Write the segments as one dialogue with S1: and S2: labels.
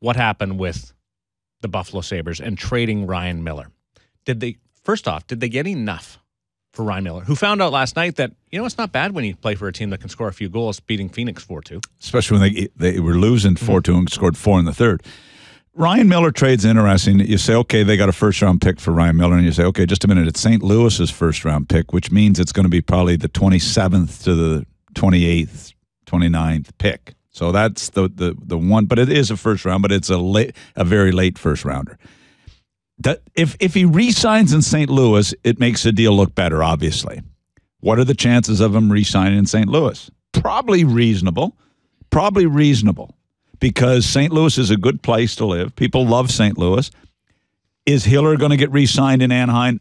S1: what happened with the Buffalo Sabres and trading Ryan Miller. First off, did they get enough for Ryan Miller, who found out last night that, it's not bad when you play for a team that can score a few goals, beating Phoenix 4-2.
S2: Especially when they were losing 4-2 and scored 4 in the third. Ryan Miller trade's interesting. You say, okay, they got a first-round pick for Ryan Miller, and you say, okay, just a minute, it's St. Louis's first-round pick, which means it's going to be probably the 27th to the 28th, 29th pick. So that's the one, but it is a first-round, but it's a very late first-rounder. That if he re-signs in St. Louis, it makes the deal look better, obviously. What are the chances of him re-signing in St. Louis? Probably reasonable. Because St. Louis is a good place to live. People love St. Louis. Is Hiller going to get re-signed in Anaheim?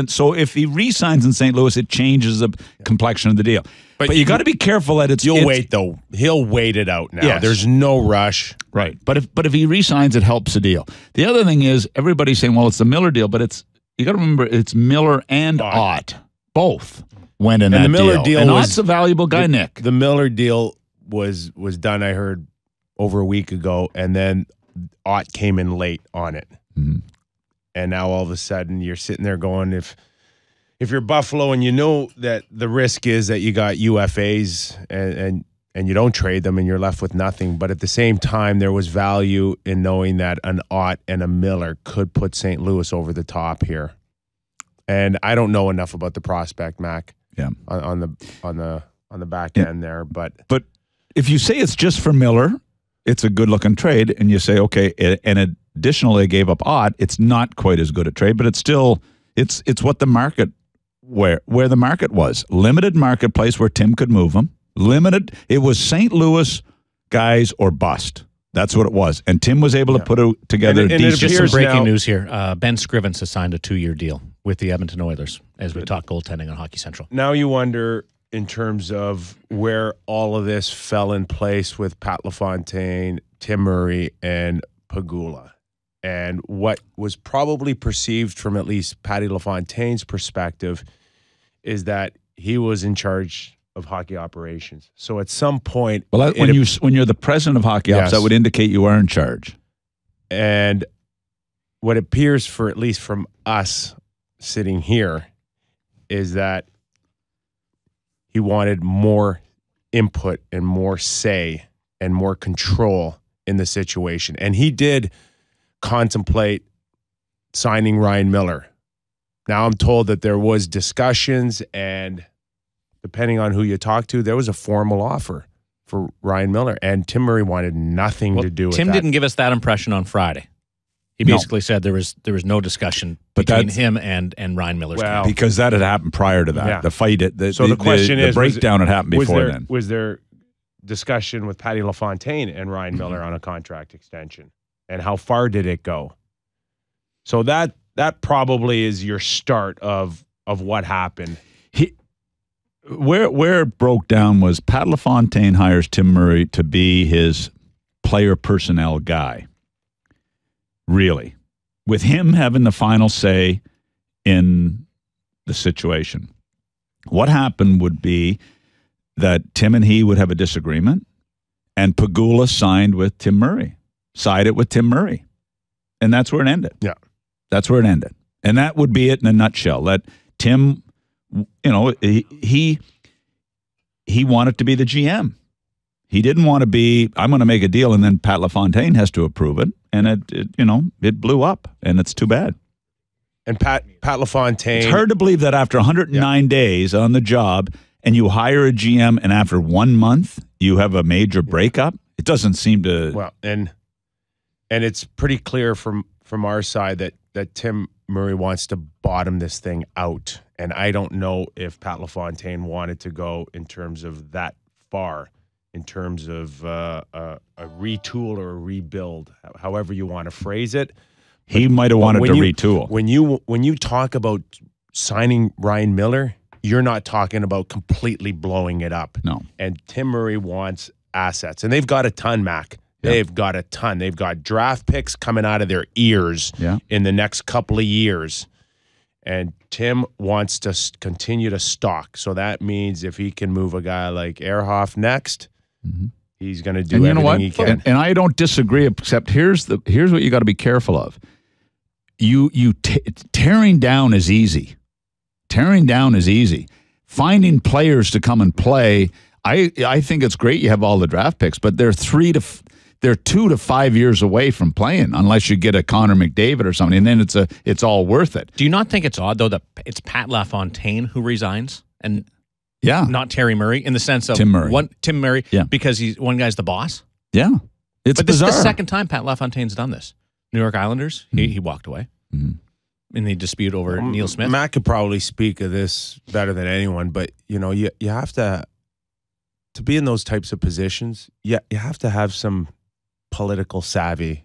S2: So if he re-signs in St. Louis, it changes the complexion of the deal. But you got to be careful that it's...
S3: You'll wait, though. He'll wait it out now.
S2: Yes.
S3: There's no rush.
S2: Right. But if he re-signs, it helps the deal. The other thing is, everybody's saying, well, it's the Miller deal, but you got to remember, it's Miller and Ott. Both went in that
S3: the Miller deal
S2: and
S3: was,
S2: Ott's a valuable guy, Nick.
S3: The Miller deal was done, I heard, over a week ago, and then Ott came in late on it.
S2: Mm-hmm.
S3: And now all of a sudden you're sitting there going, if you're Buffalo and you know that the risk is that you got UFAs and you don't trade them and you're left with nothing, but at the same time there was value in knowing that an Ott and a Miller could put St. Louis over the top here. And I don't know enough about the prospect, Mac.
S2: Yeah.
S3: On the back end there, but
S2: if you say it's just for Miller, it's a good-looking trade, and you say, okay, and additionally they gave up Ott, it's not quite as good a trade, but it's still it's what the market where the market was. Limited marketplace where Tim could move him. Limited. It was St. Louis guys or bust. That's what it was. And Tim was able to put together a decent...
S1: Just some breaking news here. Ben Scrivens has signed a 2-year deal with the Edmonton Oilers as we talk goaltending on Hockey Central.
S3: Now you wonder, in terms of where all of this fell in place with Pat LaFontaine, Tim Murray, and Pagula, and what was probably perceived from at least Patty LaFontaine's perspective is that he was in charge of hockey operations. So at some point...
S2: Well, when you're the president of hockey ops, that would indicate you are in charge.
S3: And what appears, for at least from us sitting here, is that he wanted more input and more say and more control in the situation. And he did contemplate signing Ryan Miller. Now I'm told that there was discussions, and depending on who you talk to, there was a formal offer for Ryan Miller, and Tim Murray wanted nothing to do with
S1: Tim
S3: that.
S1: didn't give us that impression on Friday. He basically said there was no discussion between him and Ryan Miller's camp.
S2: Because that had happened prior to that. Yeah. The fight, the question is, the breakdown had happened before then.
S3: Was there discussion with Patty LaFontaine and Ryan Miller on a contract extension? And how far did it go? So that probably is your start of what happened.
S2: Where it broke down was Pat LaFontaine hires Tim Murray to be his player personnel guy. Really. With him having the final say in the situation. What happened would be that Tim and he would have a disagreement, and Pagula sided with Tim Murray. And that's where it ended.
S3: Yeah.
S2: That's where it ended. And that would be it in a nutshell. That Tim, he wanted to be the GM. He didn't want to be, I'm going to make a deal, and then Pat LaFontaine has to approve it. And it blew up, and it's too bad.
S3: And Pat LaFontaine.
S2: It's hard to believe that after 109 days on the job, and you hire a GM, and after 1 month, you have a major breakup. It doesn't seem to.
S3: Well, and it's pretty clear from our side that Tim Murray wants to bottom this thing out. And I don't know if Pat LaFontaine wanted to go in terms of that far, in terms of a retool or a rebuild, however you want to phrase it.
S2: He might have wanted to retool.
S3: When you talk about signing Ryan Miller, you're not talking about completely blowing it up.
S2: No.
S3: And Tim Murray wants assets. And they've got a ton, Mac. They've got a ton. They've got draft picks coming out of their ears in the next couple of years. And Tim wants to continue to stock. So that means if he can move a guy like Ehrhoff next, He's going to do
S2: And you know
S3: everything
S2: what?
S3: he can.
S2: And I don't disagree. Except here's what you got to be careful of. Tearing down is easy. Tearing down is easy. Finding players to come and play. I think it's great you have all the draft picks, but they're 2 to 5 years away from playing unless you get a Connor McDavid or something, and then it's all worth it.
S1: Do you not think it's odd though that it's Pat LaFontaine who resigns and not Terry Murray in the sense of
S2: Tim Murray,
S1: because one guy's the boss?
S2: Yeah, it's
S1: but
S2: bizarre.
S1: This is the second time Pat LaFontaine's done this. New York Islanders, he walked away in the dispute over Neil Smith.
S3: Matt could probably speak of this better than anyone, but you have to be in those types of positions. You have to have some political savvy,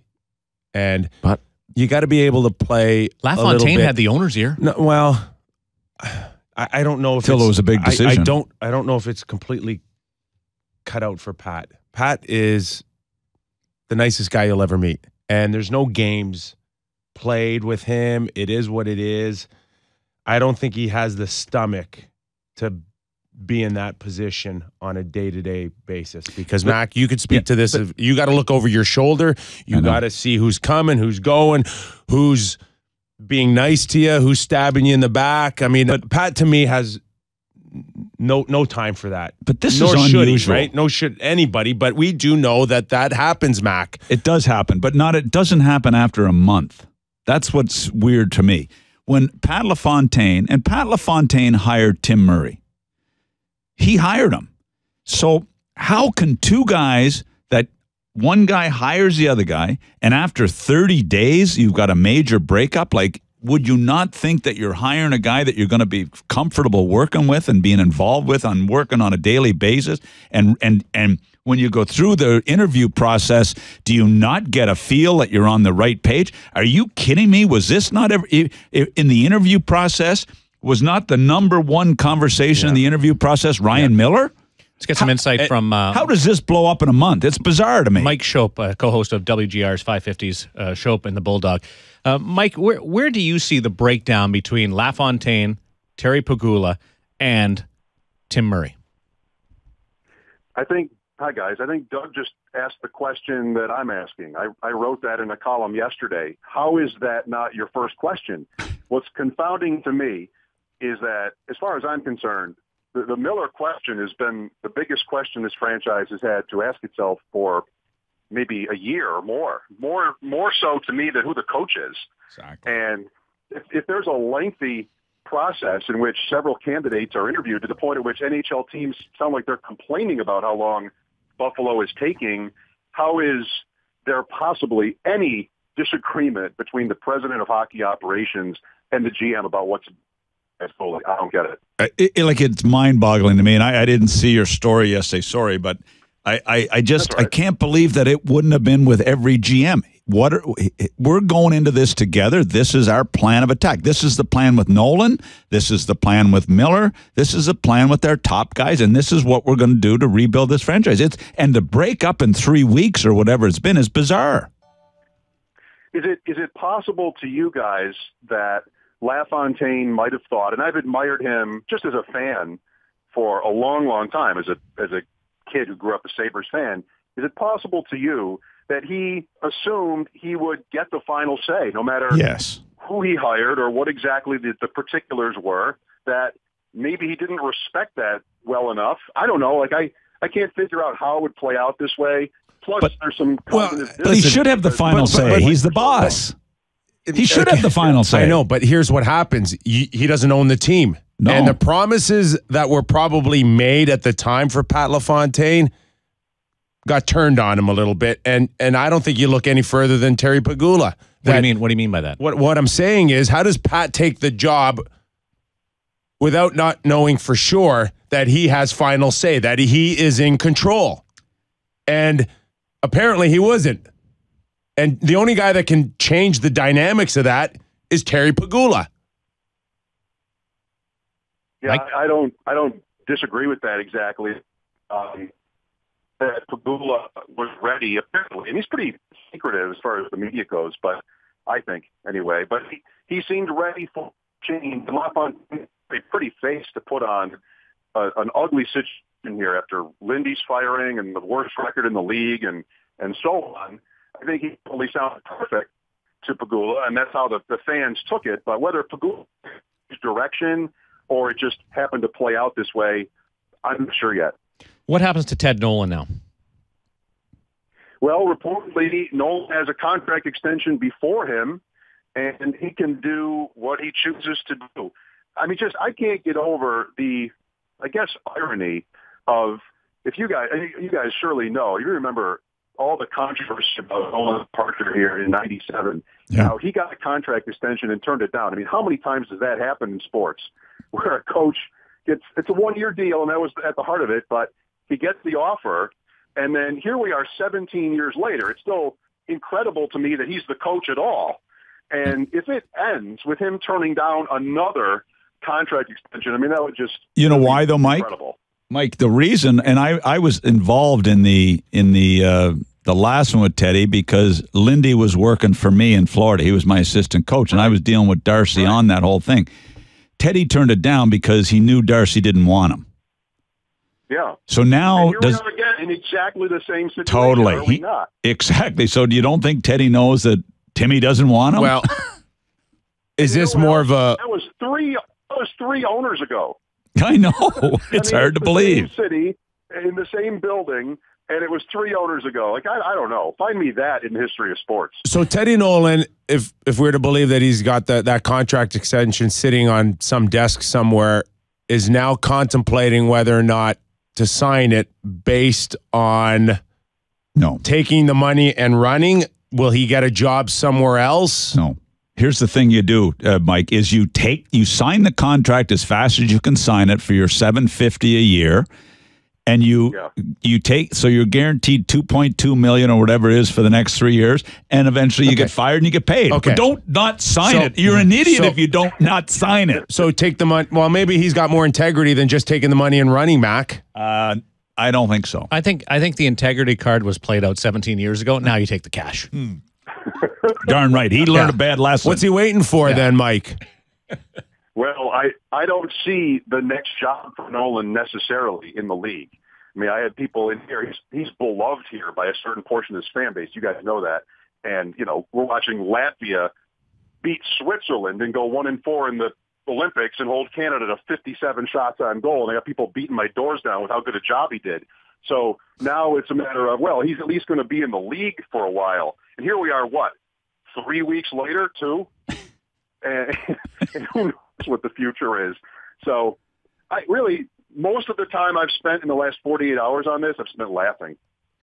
S3: but you got to be able to play.
S1: LaFontaine had the owner's ear.
S3: No, well, I don't know if
S2: it was a big decision.
S3: I don't know if it's completely cut out for Pat. Pat is the nicest guy you'll ever meet, and there's no games played with him. It is what it is. I don't think he has the stomach to be in that position on a day-to-day basis. Because, Mac, you could speak to this. You got to look over your shoulder. You got to see who's coming, who's going, who's being nice to you, who's stabbing you in the back. I mean, but Pat, to me, has no time for that.
S2: But this is unusual.
S3: Right? Nor should anybody. But we do know that happens, Mac.
S2: It does happen, but it doesn't happen after a month. That's what's weird to me. When Pat LaFontaine hired Tim Murray, he hired him. So how can two guys that one guy hires the other guy, and after 30 days you've got a major breakup? Like, would you not think that you're hiring a guy that you're going to be comfortable working with and being involved with on working on a daily basis? And when you go through the interview process, do you not get a feel that you're on the right page? Are you kidding me? Was this not ever in the interview process? Was not the number one conversation in the interview process Ryan Miller?
S1: Let's get some insight from...
S2: how does this blow up in a month? It's bizarre to me.
S1: Mike Shope, co-host of WGR's 550's Shope and the Bulldog. Mike, where do you see the breakdown between LaFontaine, Terry Pegula, and Tim Murray?
S4: Hi, guys. I think Doug just asked the question that I'm asking. I wrote that in a column yesterday. How is that not your first question? What's confounding to me is that, as far as I'm concerned, the Miller question has been the biggest question this franchise has had to ask itself for maybe a year or more so to me than who the coach is.
S2: Exactly.
S4: And if there's a lengthy process in which several candidates are interviewed to the point at which NHL teams sound like they're complaining about how long Buffalo is taking, how is there possibly any disagreement between the president of hockey operations and the GM about what's fully? I don't get it.
S2: It's mind-boggling to me, and I didn't see your story yesterday. Sorry, but I just I can't believe that it wouldn't have been with every GM. We're going into this together. This is our plan of attack. This is the plan with Nolan. This is the plan with Miller. This is the plan with their top guys, and this is what we're going to do to rebuild this franchise. And to break up in 3 weeks or whatever it's been is bizarre.
S4: Is it possible to you guys that LaFontaine might have thought, and I've admired him just as a fan for a long, long time, as a kid who grew up a Sabres fan, is it possible to you that he assumed he would get the final say, no matter who he hired or what exactly the particulars were, that maybe he didn't respect that well enough? I don't know. Like, I can't figure out how it would play out this way. Plus, there's some...
S2: But he should have the final say. He's the boss. He should have the final say.
S3: I know, but here's what happens. He doesn't own the team.
S2: No.
S3: And the promises that were probably made at the time for Pat LaFontaine got turned on him a little bit. And I don't think you look any further than Terry Pegula.
S1: What do you mean? What do you mean by that?
S3: What I'm saying is, how does Pat take the job without not knowing for sure that he has final say, that he is in control? And apparently he wasn't. And the only guy that can change the dynamics of that is Terry Pegula.
S4: Yeah, I don't disagree with that exactly. That Pegula was ready, apparently, and he's pretty secretive as far as the media goes, but I think anyway. But he seemed ready for change. And LaFontaine had a pretty face to put on an ugly situation here after Lindy's firing and the worst record in the league and so on. I think he only sounded perfect to Pegula, and that's how the fans took it. But whether Pegula's direction or it just happened to play out this way, I'm not sure yet.
S1: What happens to Ted Nolan now?
S4: Well, reportedly, Nolan has a contract extension before him, and he can do what he chooses to do. I mean, I can't get over the, I guess, irony of, if you guys surely know, you remember all the controversy about Nolan Parker here in '97.
S2: Yeah.
S4: Now, he got a contract extension and turned it down. I mean, how many times does that happen in sports where a coach it's a one-year deal, and that was at the heart of it, but he gets the offer, and then here we are 17 years later. It's still incredible to me that he's the coach at all. And if it ends with him turning down another contract extension, I mean, that would just...
S2: You know why, though, Mike?
S4: Incredible.
S2: Mike, the reason, and I was involved in the last one with Teddy because Lindy was working for me in Florida. He was my assistant coach, and I was dealing with Darcy on that whole thing. Teddy turned it down because he knew Darcy didn't want him.
S4: Yeah.
S2: So now...
S4: And here we are again in exactly the same situation.
S2: Totally.
S4: Are we not?
S2: Exactly. So do you don't think Teddy knows that Timmy doesn't want him?
S3: Well, is this more of a...
S4: That was three owners ago.
S2: I know. It's hard to believe.
S4: Same city, in the same building, and it was 3 owners ago. Like, I don't know. Find me that in the history of sports.
S3: So Teddy Nolan, if we're to believe that he's got that contract extension sitting on some desk somewhere, is now contemplating whether or not to sign it based on taking the money and running. Will he get a job somewhere else?
S2: No. Here's the thing you do, Mike, is you sign the contract as fast as you can sign it for your $750 a year, and you take, so you're guaranteed $2.2 million or whatever it is for the next 3 years, and eventually you get fired and you get paid.
S3: Okay.
S2: But don't not sign it. You're an idiot if you don't not sign it.
S3: So take the money. Well, maybe he's got more integrity than just taking the money and running, Mac.
S2: I don't think so.
S1: I think the integrity card was played out 17 years ago. Now you take the cash.
S2: Darn right. He learned a bad lesson.
S3: What's he waiting for then, Mike?
S4: Well, I don't see the next job for Nolan necessarily in the league. I mean, I had people in here. He's beloved here by a certain portion of his fan base. You guys know that. And, we're watching Latvia beat Switzerland and go 1-4 in the Olympics and hold Canada to 57 shots on goal. And I got people beating my doors down with how good a job he did. So now it's a matter of, well, he's at least going to be in the league for a while. And here we are, 3 weeks later, 2? And who knows what the future is. So most of the time I've spent in the last 48 hours on this, I've spent laughing.